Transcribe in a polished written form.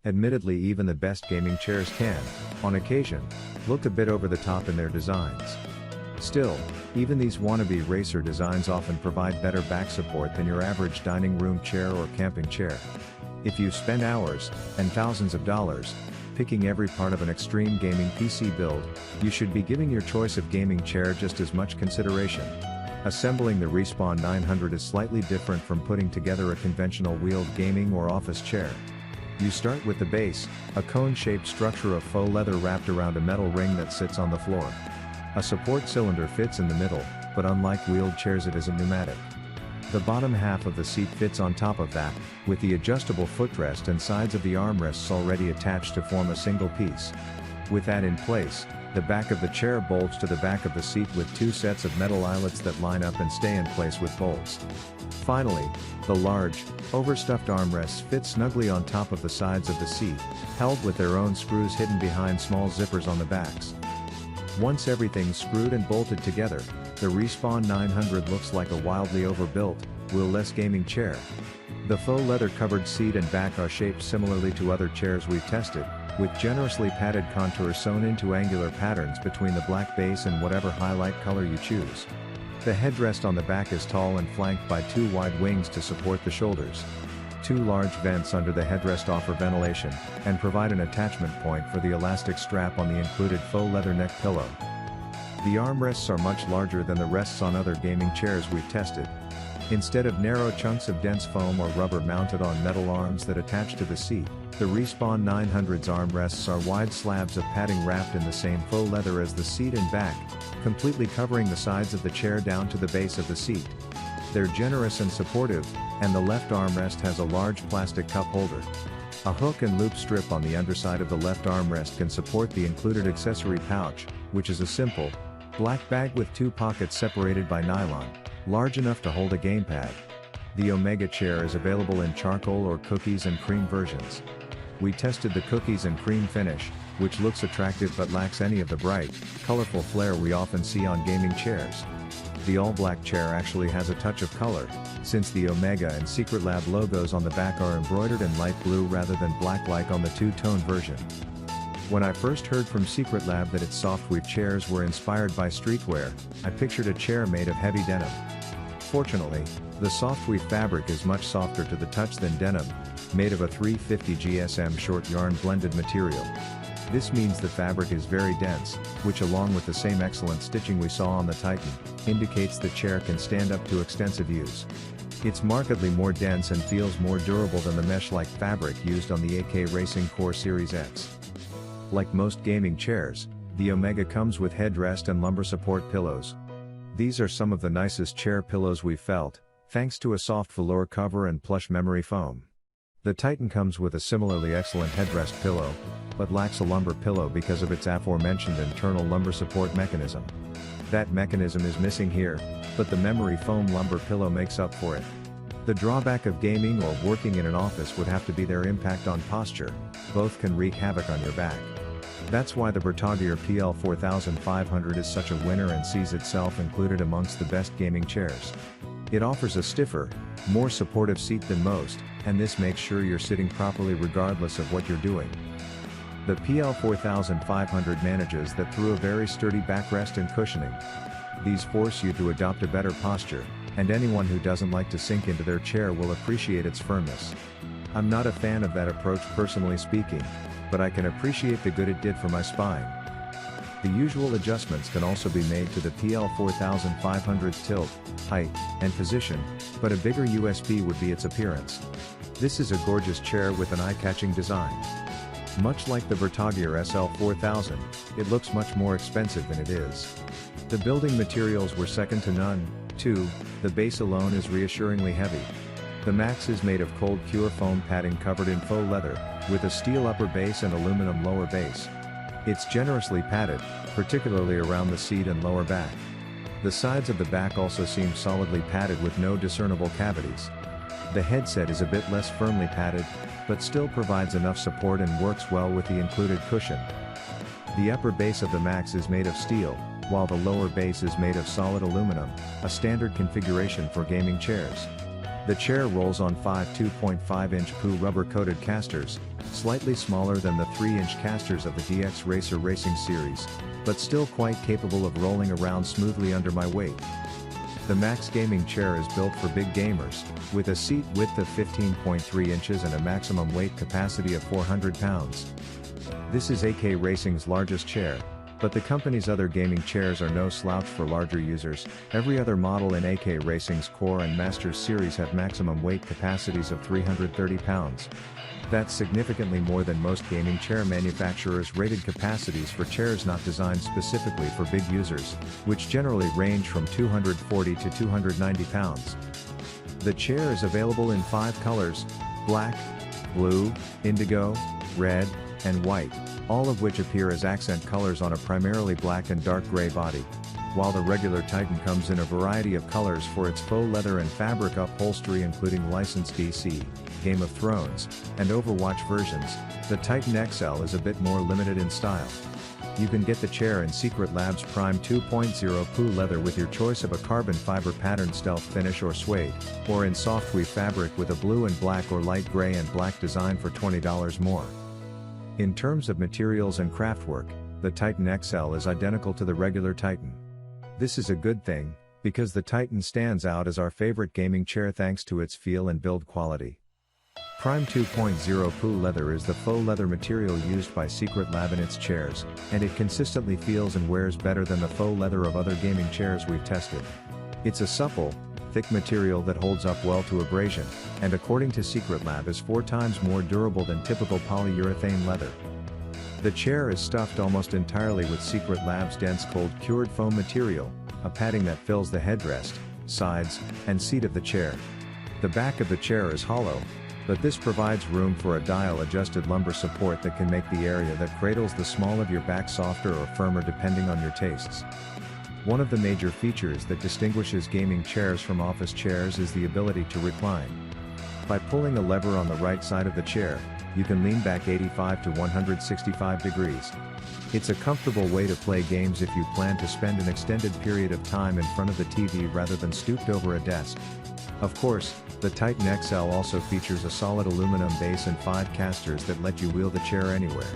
Admittedly, even the best gaming chairs can, on occasion, look a bit over the top in their designs. Still, even these wannabe-racer designs often provide better back support than your average dining room chair or camping chair. If you spend hours, and thousands of dollars, picking every part of an extreme gaming PC build, you should be giving your choice of gaming chair just as much consideration. Assembling the Respawn 900 is slightly different from putting together a conventional wheeled gaming or office chair. You start with the base, a cone-shaped structure of faux leather wrapped around a metal ring that sits on the floor. A support cylinder fits in the middle, but unlike wheeled chairs, it isn't pneumatic. The bottom half of the seat fits on top of that, with the adjustable footrest and sides of the armrests already attached to form a single piece. With that in place, the back of the chair bolts to the back of the seat with two sets of metal eyelets that line up and stay in place with bolts. Finally, the large, overstuffed armrests fit snugly on top of the sides of the seat, held with their own screws hidden behind small zippers on the backs. Once everything's screwed and bolted together, the Respawn 900 looks like a wildly overbuilt, wheel-less gaming chair. The faux leather-covered seat and back are shaped similarly to other chairs we've tested, with generously padded contours sewn into angular patterns between the black base and whatever highlight color you choose. The headrest on the back is tall and flanked by two wide wings to support the shoulders. Two large vents under the headrest offer ventilation, and provide an attachment point for the elastic strap on the included faux leather neck pillow. The armrests are much larger than the rests on other gaming chairs we've tested. Instead of narrow chunks of dense foam or rubber mounted on metal arms that attach to the seat, the Respawn 900's armrests are wide slabs of padding wrapped in the same faux leather as the seat and back, completely covering the sides of the chair down to the base of the seat. They're generous and supportive, and the left armrest has a large plastic cup holder. A hook and loop strip on the underside of the left armrest can support the included accessory pouch, which is a simple, black bag with two pockets separated by nylon, large enough to hold a gamepad. The Omega chair is available in charcoal or cookies and cream versions. We tested the cookies and cream finish, which looks attractive but lacks any of the bright, colorful flair we often see on gaming chairs. The all-black chair actually has a touch of color, since the Omega and Secretlab logos on the back are embroidered in light blue rather than black like on the two-tone version. When I first heard from Secretlab that its softweave chairs were inspired by streetwear, I pictured a chair made of heavy denim. Fortunately, the softweave fabric is much softer to the touch than denim, made of a 350 GSM short yarn blended material. This means the fabric is very dense, which along with the same excellent stitching we saw on the Titan, indicates the chair can stand up to extensive use. It's markedly more dense and feels more durable than the mesh-like fabric used on the AK Racing Core Series X. Like most gaming chairs, the Omega comes with headrest and lumbar support pillows. These are some of the nicest chair pillows we've felt, thanks to a soft velour cover and plush memory foam. The Titan comes with a similarly excellent headrest pillow, but lacks a lumbar pillow because of its aforementioned internal lumbar support mechanism. That mechanism is missing here, but the memory foam lumbar pillow makes up for it. The drawback of gaming or working in an office would have to be their impact on posture. Both can wreak havoc on your back. That's why the Bertaggier PL4500 is such a winner and sees itself included amongst the best gaming chairs. It offers a stiffer, more supportive seat than most, and this makes sure you're sitting properly regardless of what you're doing. The PL4500 manages that through a very sturdy backrest and cushioning. These force you to adopt a better posture, and anyone who doesn't like to sink into their chair will appreciate its firmness. I'm not a fan of that approach personally speaking, but I can appreciate the good it did for my spine. The usual adjustments can also be made to the PL4500's tilt, height, and position, but a bigger USP would be its appearance. This is a gorgeous chair with an eye-catching design. Much like the Bertaggier SL4000, it looks much more expensive than it is. The building materials were second to none, too. The base alone is reassuringly heavy. The Max is made of cold cure foam padding covered in faux leather, with a steel upper base and aluminum lower base. It's generously padded, particularly around the seat and lower back. The sides of the back also seem solidly padded with no discernible cavities. The headset is a bit less firmly padded, but still provides enough support and works well with the included cushion. The upper base of the Max is made of steel, while the lower base is made of solid aluminum, a standard configuration for gaming chairs. The chair rolls on 5 2.5-inch PU rubber-coated casters, slightly smaller than the 3-inch casters of the DX Racer Racing series, but still quite capable of rolling around smoothly under my weight. The Max Gaming Chair is built for big gamers, with a seat width of 15.3 inches and a maximum weight capacity of 400 pounds. This is AK Racing's largest chair, but the company's other gaming chairs are no slouch for larger users. Every other model in AK Racing's Core and Masters series have maximum weight capacities of 330 pounds. That's significantly more than most gaming chair manufacturers' rated capacities for chairs not designed specifically for big users, which generally range from 240 to 290 pounds. The chair is available in 5 colors: black, blue, indigo, red, and white, all of which appear as accent colors on a primarily black and dark gray body. While the regular Titan comes in a variety of colors for its faux leather and fabric upholstery including licensed DC, Game of Thrones, and Overwatch versions, the Titan XL is a bit more limited in style. You can get the chair in Secret Labs Prime 2.0 PU leather with your choice of a carbon fiber pattern stealth finish or suede, or in soft weave fabric with a blue and black or light gray and black design for $20 more. In terms of materials and craftwork, the Titan XL is identical to the regular Titan. This is a good thing, because the Titan stands out as our favorite gaming chair thanks to its feel and build quality. Prime 2.0 PU leather is the faux leather material used by Secret Lab in its chairs, and it consistently feels and wears better than the faux leather of other gaming chairs we've tested. It's a supple, thick material that holds up well to abrasion, and according to Secret Lab is 4 times more durable than typical polyurethane leather. The chair is stuffed almost entirely with Secret Lab's dense cold cured foam material, a padding that fills the headrest, sides, and seat of the chair. The back of the chair is hollow, but this provides room for a dial-adjusted lumbar support that can make the area that cradles the small of your back softer or firmer depending on your tastes. One of the major features that distinguishes gaming chairs from office chairs is the ability to recline. By pulling a lever on the right side of the chair, you can lean back 85 to 165 degrees. It's a comfortable way to play games if you plan to spend an extended period of time in front of the TV rather than stooped over a desk. Of course, the Titan XL also features a solid aluminum base and 5 casters that let you wheel the chair anywhere.